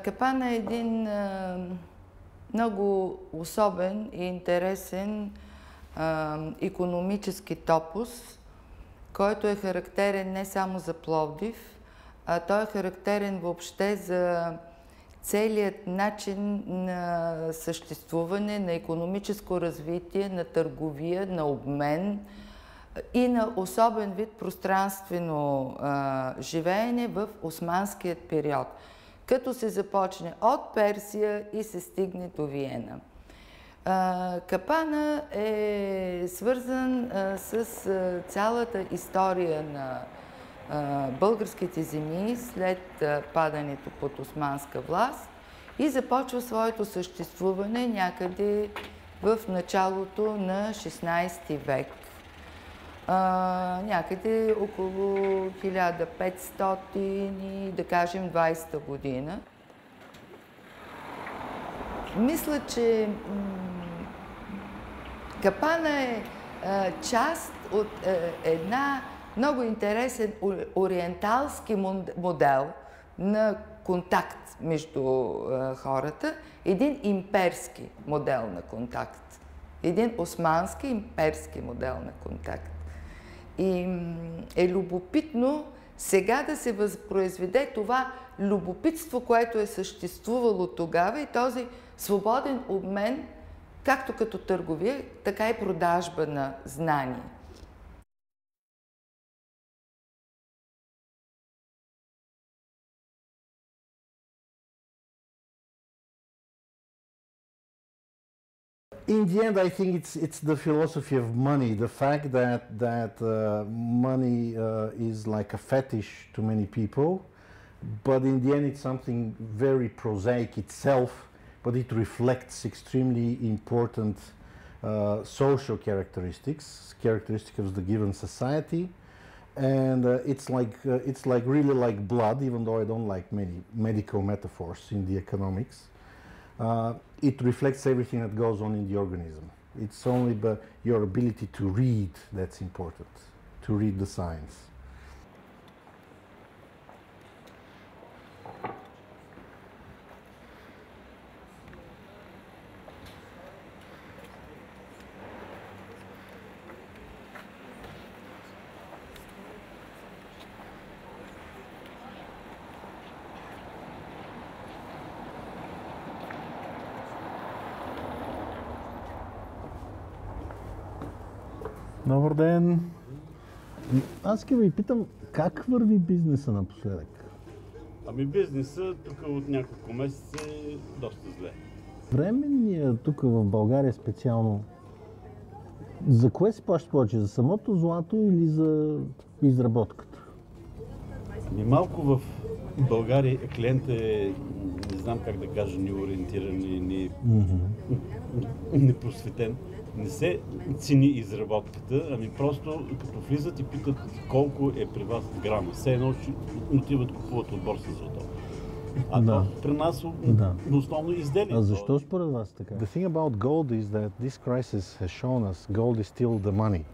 Капана е един много особен и интересен икономически топос, който е характерен не само за Пловдив, а той е характерен въобще за целият начин на съществуване, на икономическо развитие, на търговия, на обмен и на особен вид пространствено живеене в османският период, като се започне от Персия и се стигне до Виена. Капана е свързан с цялата история на българските земи след падането под османска власт и започва своето съществуване някъде в началото на 16 век. Някъде около 1500 и да кажем 20-та година. Мисля, че Капана е част от една много интересен ориенталски модел на контакт между хората, един имперски модел на контакт, един османски имперски модел на контакт. И е любопитно сега да се възпроизведе това любопитство, което е съществувало тогава и този свободен обмен, както като търговия, така и продажба на знания. In the end, I think it's the philosophy of money, the fact that money is like a fetish to many people, but in the end it's something very prosaic itself, but it reflects extremely important social characteristics of the given society, and it's like really like blood, even though I don't like many medical metaphors in the economics. It reflects everything that goes on in the organism. It's only your ability to read that's important, to read the signs. Добър ден! Аз ще ви питам, как върви бизнеса напоследък? Ами бизнеса тук от няколко месеца е доста зле. Временният тук в България специално, за кое се плаща повече? За самото злато или за изработката? Ами малко в България клиентът е, не знам как да кажа, неориентиран и непросветен. Не се цени изработката, ами просто като влизат и питат колко е при вас грама. Все едно отиват купуват от борса злато. А да. Това при нас основно изделие. А защо според вас така? The thing about gold is that this crisis has shown us gold is still the money.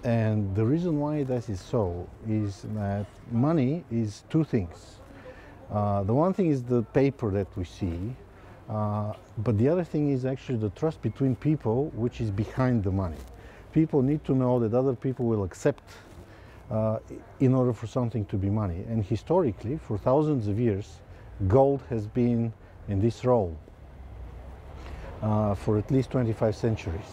And the reason why that is so is that money is two things. The one thing is the paper that we see, but the other thing is actually the trust between people, which is behind the money. People need to know that other people will accept in order for something to be money. And historically, for thousands of years, gold has been in this role for at least 25 centuries.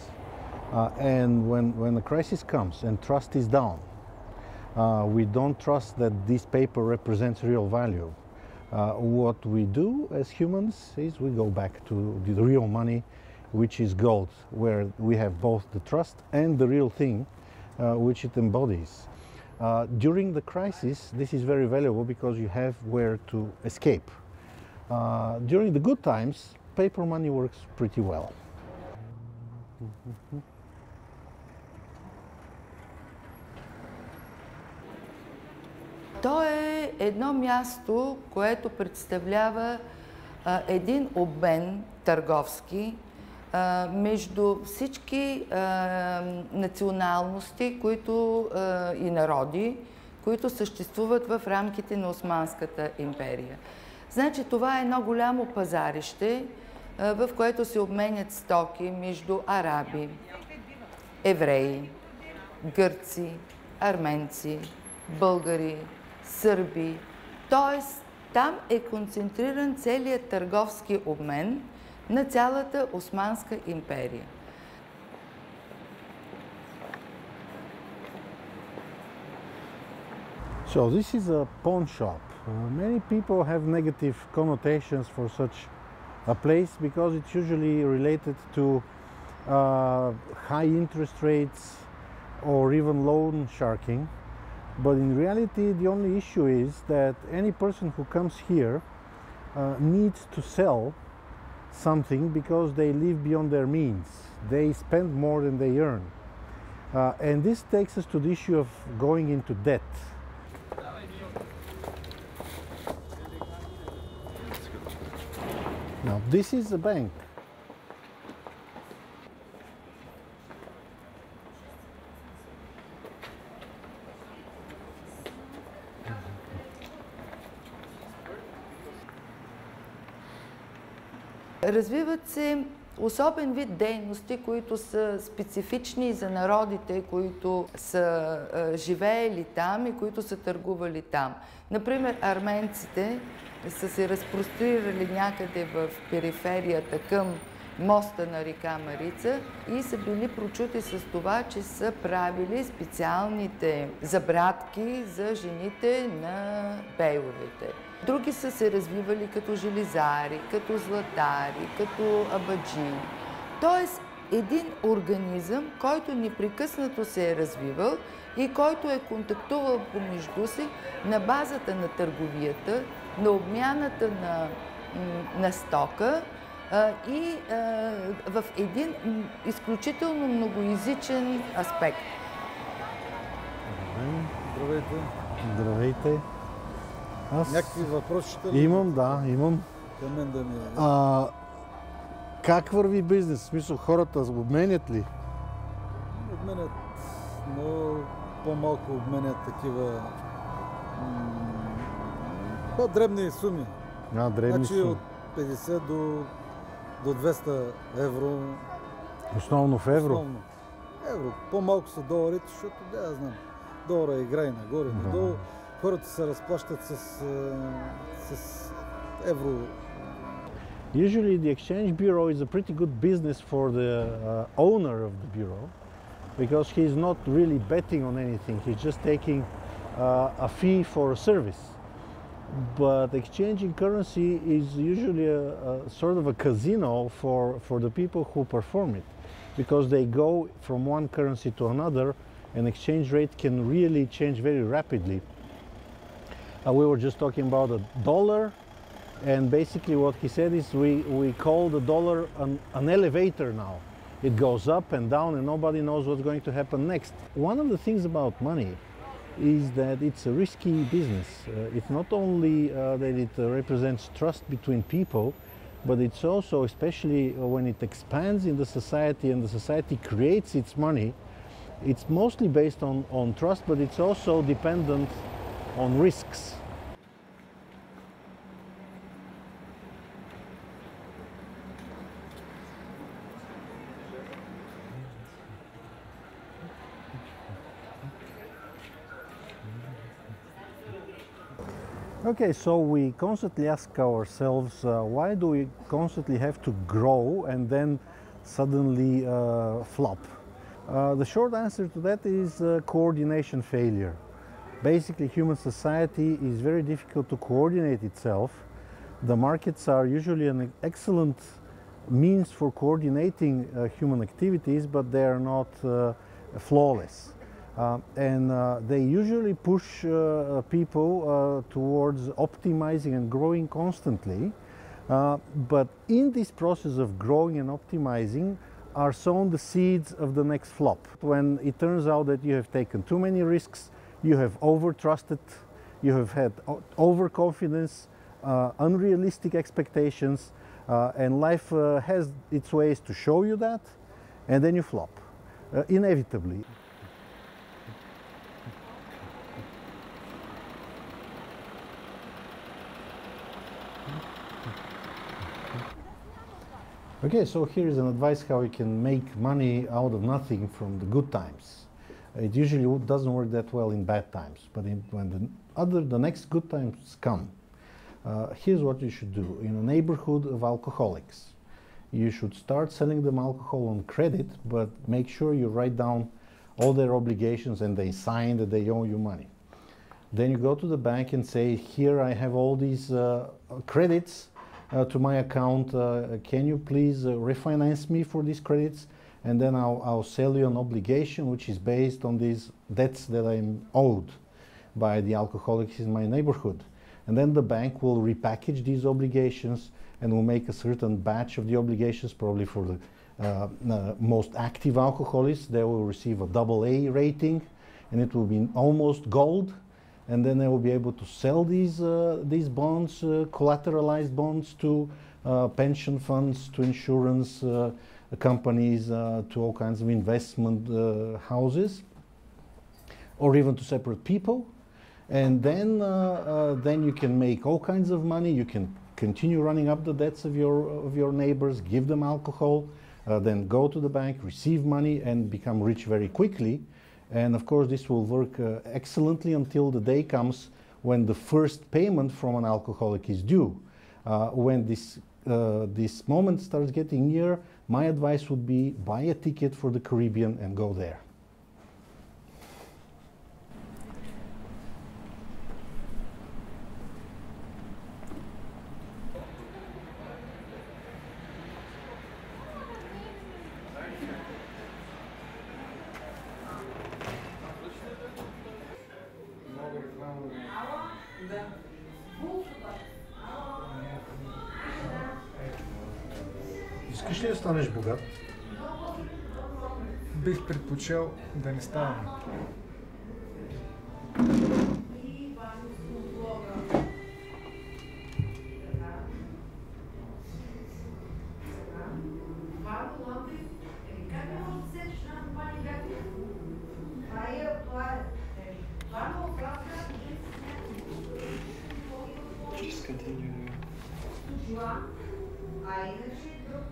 And when the crisis comes and trust is down, we don't trust that this paper represents real value. What we do as humans is we go back to the real money, which is gold, where we have both the trust and the real thing which it embodies. During the crisis, this is very valuable because you have where to escape. During the good times, paper money works pretty well. То е едно място, което представлява един обмен търговски между всички националности и народи, които съществуват в рамките на Османската империя. Значи това е едно голямо пазарище, в което се обменят стоки между араби, евреи, гърци, арменци, българи, сърби. Тоест, там е концентриран целият търговски обмен на цялата Османска империя. So this is a pawn shop. Many people have negative connotations for such a place because it's usually related to high interest rates or even loan sharking. But in reality, the only issue is that any person who comes here needs to sell something because they live beyond their means. They spend more than they earn. And this takes us to the issue of going into debt. Now, this is a bank. Развиват се особен вид дейности, които са специфични за народите, които са живеели там и които са търгували там. Например, арменците са се разпрострирали някъде в периферията към моста на река Марица и са били прочути с това, че са правили специалните забрадки за жените на бейовете. Други са се развивали като железари, като златари, като абаджии. Тоест, един организъм, който непрекъснато се е развивал и който е контактувал помежду си на базата на търговията, на обмяната на стока и в един изключително многоязичен аспект. Здравейте. Здравейте. Някакви въпроси ще ли? Имам, да, имам. Към мен да ми е. Как върви бизнес? В смисъл, хората обменят ли? Обменят, но по-малко обменят такива по-дребни суми. Дребни суми. суми. От 50 до 200 евро. Основно в евро? Основно. Евро. По-малко са доларите, защото да, я знам. Долара играе нагоре, надолу. Хората се разплащат с евро. Usually the exchange bureau is a pretty good business for the owner of the bureau because he's not really betting on anything. He's just taking a fee for a service. But exchanging currency is usually a sort of a casino for the people who perform it because they go from one currency to another and exchange rate can really change very rapidly. We were just talking about a dollar, and basically what he said is we call the dollar an elevator now. It goes up and down and nobody knows what's going to happen next. One of the things about money is that it's a risky business. It's not only that it represents trust between people, but it's also, especially when it expands in the society and the society creates its money, it's mostly based on trust, but it's also dependent on risks. Okay, so we constantly ask ourselves, why do we constantly have to grow and then suddenly flop? The short answer to that is coordination failure. Basically, human society is very difficult to coordinate itself. The markets are usually an excellent means for coordinating human activities, but they are not flawless. They usually push people towards optimizing and growing constantly. But in this process of growing and optimizing are sown the seeds of the next flop. When it turns out that you have taken too many risks, you have over-trusted, you have had overconfidence, unrealistic expectations, and life has its ways to show you that, and then you flop, inevitably. Okay, so here is an advice how you can make money out of nothing from the good times. It usually doesn't work that well in bad times, but when the next good times come, here's what you should do. In a neighborhood of alcoholics, you should start selling them alcohol on credit, but make sure you write down all their obligations and they sign that they owe you money. Then you go to the bank and say, here I have all these credits to my account. Can you please refinance me for these credits? And then I'll sell you an obligation which is based on these debts that I'm owed by the alcoholics in my neighborhood. And then the bank will repackage these obligations and will make a certain batch of the obligations, probably for the most active alcoholics. They will receive a AA rating, and it will be almost gold. And then they will be able to sell these bonds, collateralized bonds, to pension funds, to insurance companies, to all kinds of investment houses, or even to separate people. And then you can make all kinds of money. You can continue running up the debts of your neighbors, give them alcohol, then go to the bank, receive money, and become rich very quickly. And of course, this will work excellently until the day comes when the first payment from an alcoholic is due. When this moment starts getting near, my advice would be buy a ticket for the Caribbean and go there. Искаш ли да станеш богат? Бих предпочел да не ставам. А иначе друг.